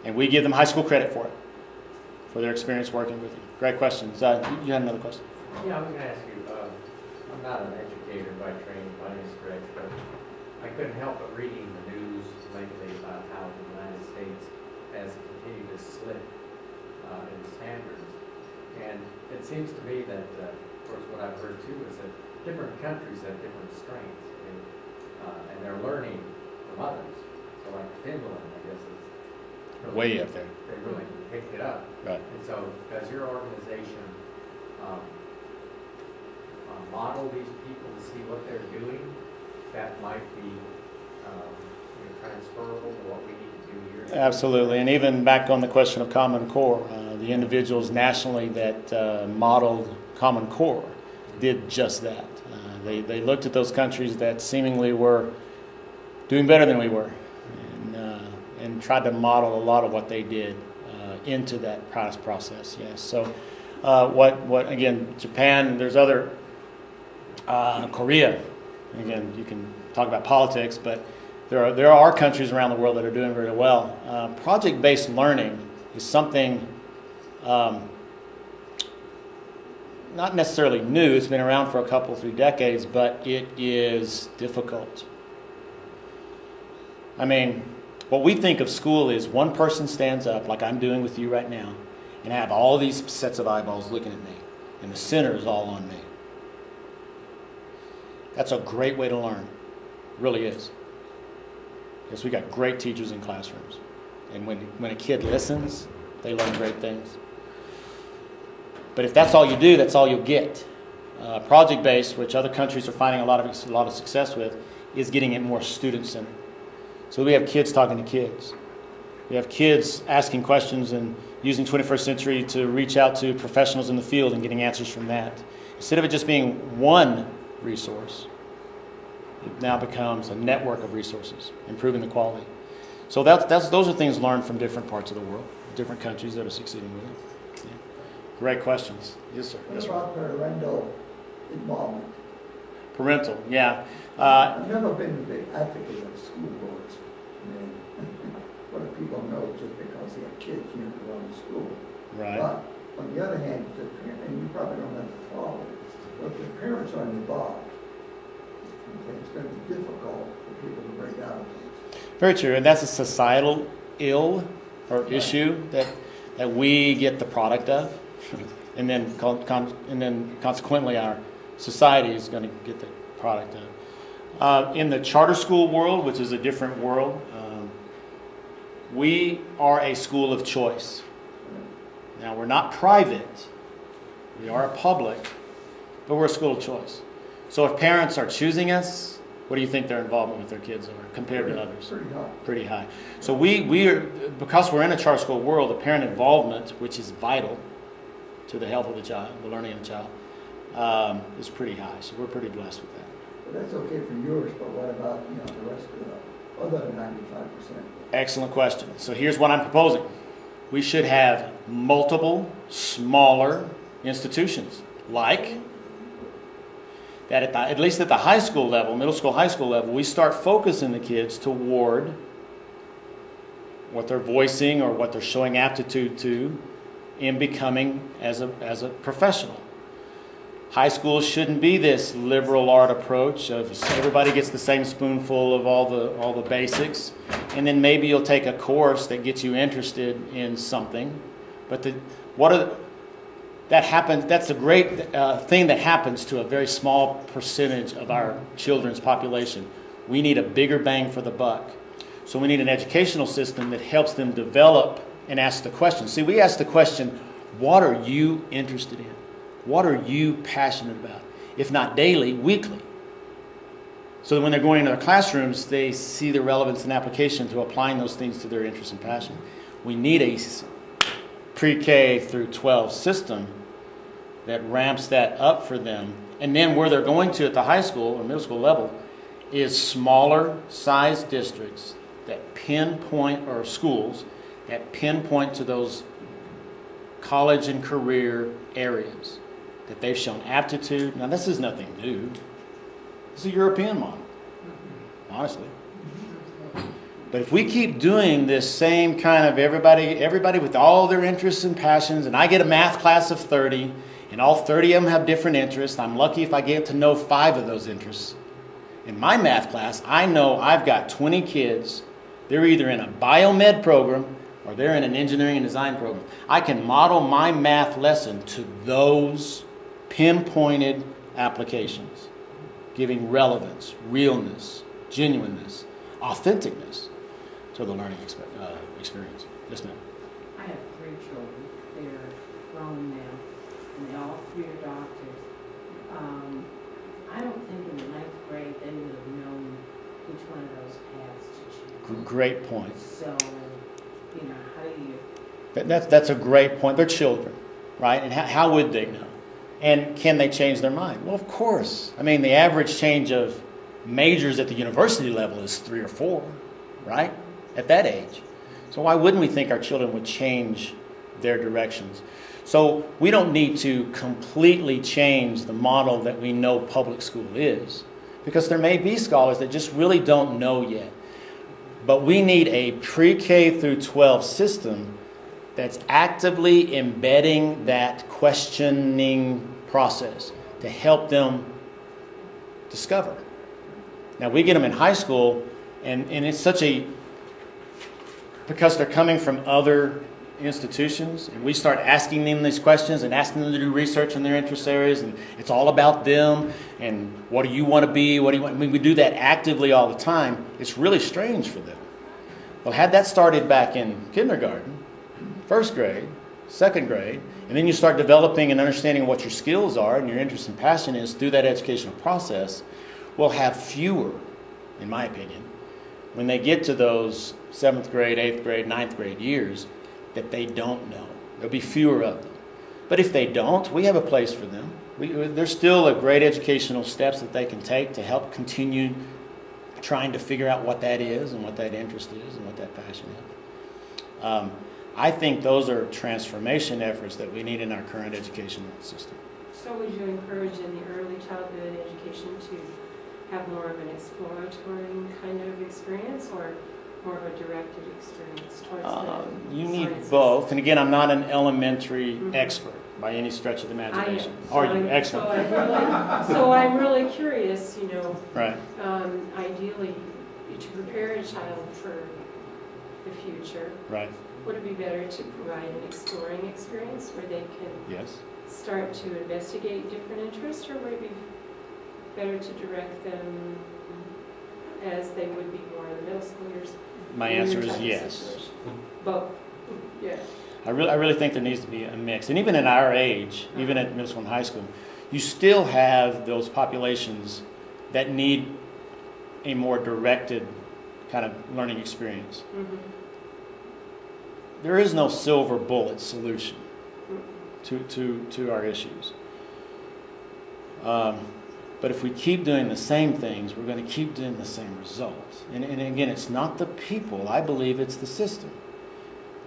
And we give them high school credit for it, for their experience working with you. Great questions. You had another question? Yeah, I was going to ask you, I'm not an educator by training by any stretch, but I couldn't help but reading the news lately about how the United States has continued to slip in standards. And it seems to me that, of course, what I've heard too is that different countries have different strengths, and they're learning from others. So like Finland, I guess, is really, Way up there. They really picked it up. Right. And so does your organization model these people to see what they're doing that might be transferable to what we need to do here? Absolutely. And even back on the question of Common Core, the individuals nationally that modeled Common Core did just that. They looked at those countries that seemingly were doing better than we were, and tried to model a lot of what they did into that process. Yes. So, what again? Japan. There's other Korea. Again, you can talk about politics, but there are countries around the world that are doing very well. Project-based learning is something not necessarily new. It's been around for a couple, 3 decades, but it is difficult. I mean, what we think of school is one person stands up, like I'm doing with you right now, and I have all these sets of eyeballs looking at me, and the center is all on me. That's a great way to learn. It really is. Because we got great teachers in classrooms. And when a kid listens, they learn great things. But if that's all you do, that's all you'll get. Project-based, which other countries are finding a lot of success with, is getting it more student-centered. So we have kids talking to kids. We have kids asking questions and using 21st century to reach out to professionals in the field and getting answers from that. Instead of it just being one resource, it now becomes a network of resources, improving the quality. So those are things learned from different parts of the world, different countries that are succeeding with it. Yeah. Great questions. Yes, sir. What about parental involvement? Parental, yeah. I've never been a big advocate of school boards. I mean, what do people know just because they have kids to run the school? Right. But on the other hand, and you probably don't have to follow it, but if the parents are involved, it's going to be difficult for people to break out of things. Very true, and that's a societal ill or issue that we get the product of, and then consequently our society is going to get the product of. In the charter school world, which is a different world, we are a school of choice. Now, we're not private, we are a public, but we're a school of choice. So if parents are choosing us, what do you think their involvement with their kids are compared to others? Pretty high. Pretty high. So we are, because we're in a charter school world, the parent involvement, which is vital to the health of the child, the learning of the child, is pretty high. So we're pretty blessed with that. But that's okay for yours, but what about the rest of the other 95%? Excellent question. So here's what I'm proposing. We should have multiple smaller institutions, like that at least at the high school level, middle school, high school level, we start focusing the kids toward what they're voicing or what they're showing aptitude to in becoming as a professional. High school shouldn't be this liberal art approach of everybody gets the same spoonful of all the basics, and then maybe you'll take a course that gets you interested in something. But that happens. That's a great thing that happens to a very small percentage of our children's population. We need a bigger bang for the buck. So we need an educational system that helps them develop and ask the question. See, we ask the question, what are you interested in? What are you passionate about? If not daily, weekly. So that when they're going into their classrooms, they see the relevance and application to applying those things to their interest and passion. We need a pre-K through 12 system that ramps that up for them. And then where they're going to at the high school or middle school level is smaller size districts that pinpoint, or schools that pinpoint to those college and career areas that they've shown aptitude. Now, this is nothing new. It's a European model, honestly. But if we keep doing this same kind of everybody with all their interests and passions, and I get a math class of 30, and all 30 of them have different interests, I'm lucky if I get to know 5 of those interests. In my math class, I know I've got 20 kids. They're either in a biomed program or they're in an engineering and design program. I can model my math lesson to those pinpointed applications, giving relevance, realness, genuineness, authenticness to the learning experience. Yes, ma'am. I have 3 children. They're grown now, and they all 3 are doctors. I don't think in the 9th grade they would have known which one of those paths to choose. Great point. So, how do you... That's a great point. They're children, right? And how would they know? And can they change their mind? Well, of course. I mean, the average change of majors at the university level is 3 or 4, right? At that age. So why wouldn't we think our children would change their directions? So we don't need to completely change the model that we know public school is, because there may be scholars that just really don't know yet. But we need a pre-K through 12 system that's actively embedding that questioning process to help them discover. Now, we get them in high school, and it's such a... because they're coming from other institutions, and we start asking them these questions and asking them to do research in their interest areas, and it's all about them, and what do you want to be, what do you want... I mean, we do that actively all the time. It's really strange for them. Well, had that started back in kindergarten, 1st grade, 2nd grade, and then you start developing and understanding what your skills are and your interest and passion is through that educational process, we'll have fewer, in my opinion, when they get to those 7th grade, 8th grade, 9th grade years, that they don't know. There'll be fewer of them. But if they don't, we have a place for them. There's still a great educational steps that they can take to help continue trying to figure out what that is and what that interest is and what that passion is. I think those are transformation efforts that we need in our current educational system. So would you encourage in the early childhood education to have more of an exploratory kind of experience, or more of a directed experience towards the You need sciences? both. And again, I'm not an elementary expert by any stretch of the imagination. Are you? Excellent. So I'm really curious, Right. Ideally, to prepare a child for the future, Right. would it be better to provide an exploring experience where they can Yes. start to investigate different interests, or would it be better to direct them as they would be more in the middle school years? My answer is yes. Both. Yeah. I really think there needs to be a mix. And even at our age, even at middle school and high school, you still have those populations that need a more directed kind of learning experience. Mm-hmm. There is no silver bullet solution to our issues. But if we keep doing the same things, we're going to keep doing the same results. And again, it's not the people. I believe it's the system.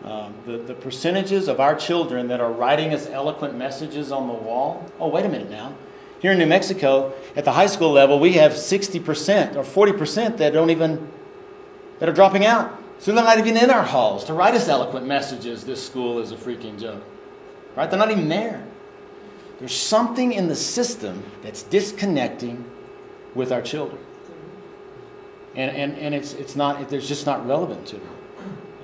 The percentages of our children that are writing us eloquent messages on the wall. Oh, wait a minute now. Here in New Mexico, at the high school level, we have 60% or 40% that are dropping out. So they're not even in our halls to write us eloquent messages. This school is a freaking joke. Right? They're not even there. There's something in the system that's disconnecting with our children. And it's not, it's just not relevant to them.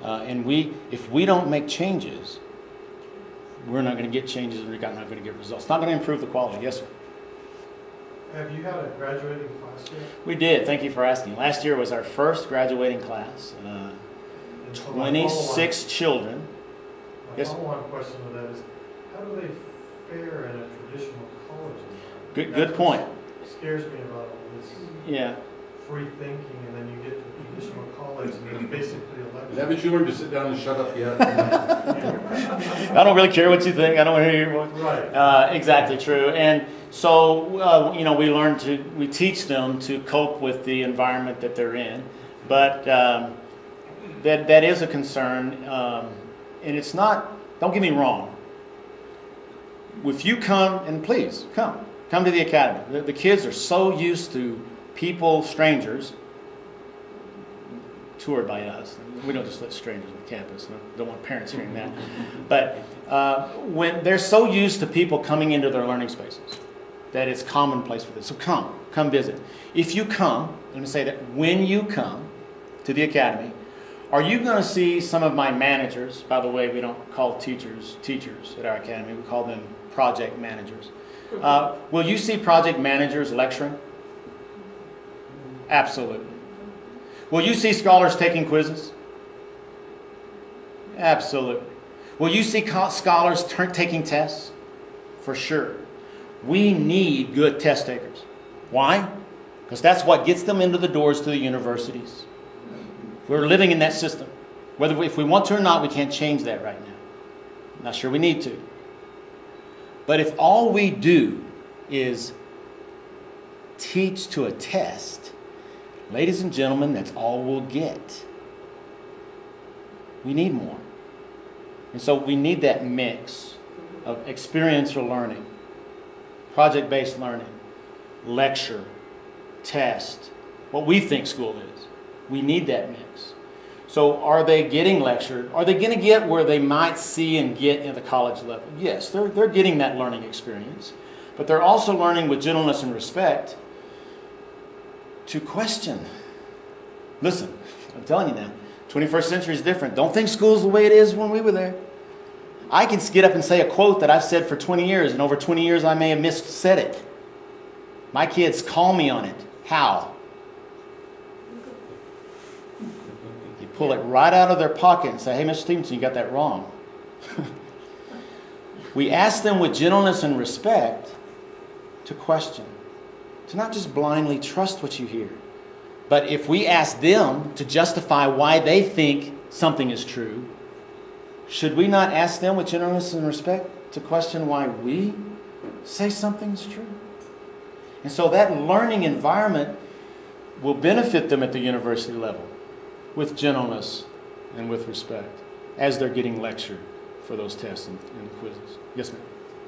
And if we don't make changes, we're not going to get changes and we're not going to get results. It's not going to improve the quality. Yes, sir? Have you had a graduating class yet? We did. Thank you for asking. Last year was our first graduating class. 26 children. My Yes. follow-on question to that is, how do they fare in a traditional college environment? Good point. What scares me about all this Yeah. free thinking, and then you get to traditional college, and it's basically a lecture. Haven't you learned to sit down and shut up yet? I don't really care what you think. I don't want to hear your voice. Right. Exactly true. And so, we teach them to cope with the environment that they're in. But that is a concern. And it's not, don't get me wrong. If you come, and please, come to the academy. The kids are so used to people, strangers, toured by us. We don't just let strangers on campus. I don't want parents hearing that. But when they're so used to people coming into their learning spaces that it's commonplace for them. So come visit. If you come, let me say that when you come to the academy, are you going to see some of my managers? By the way, we don't call teachers at our academy. We call them project managers. Will you see project managers lecturing? Absolutely. Will you see scholars taking quizzes? Absolutely. Will you see scholars taking tests? For sure. We need good test takers. Why? Because that's what gets them into the doors to the universities. We're living in that system. If we want to or not, we can't change that right now. Not sure we need to. But if all we do is teach to a test, ladies and gentlemen, that's all we'll get. We need more. And so we need that mix of experiential learning, project-based learning, lecture, test, what we think school is. We need that mix. So are they getting lectured? Are they going to get where they might see and get at the college level? Yes, they're getting that learning experience. But they're also learning with gentleness and respect to question. Listen, I'm telling you now, 21st century is different. Don't think school's the way it is when we were there. I can get up and say a quote that I've said for 20 years, and over 20 years I may have missaid it. My kids call me on it. How? You pull it right out of their pocket and say, hey, Mr. Stevenson, you got that wrong. We ask them with gentleness and respect to question, to not just blindly trust what you hear. But if we ask them to justify why they think something is true, should we not ask them with gentleness and respect to question why we say something's true? And so that learning environment will benefit them at the university level with gentleness and with respect as they're getting lectured for those tests and quizzes. Yes, ma'am.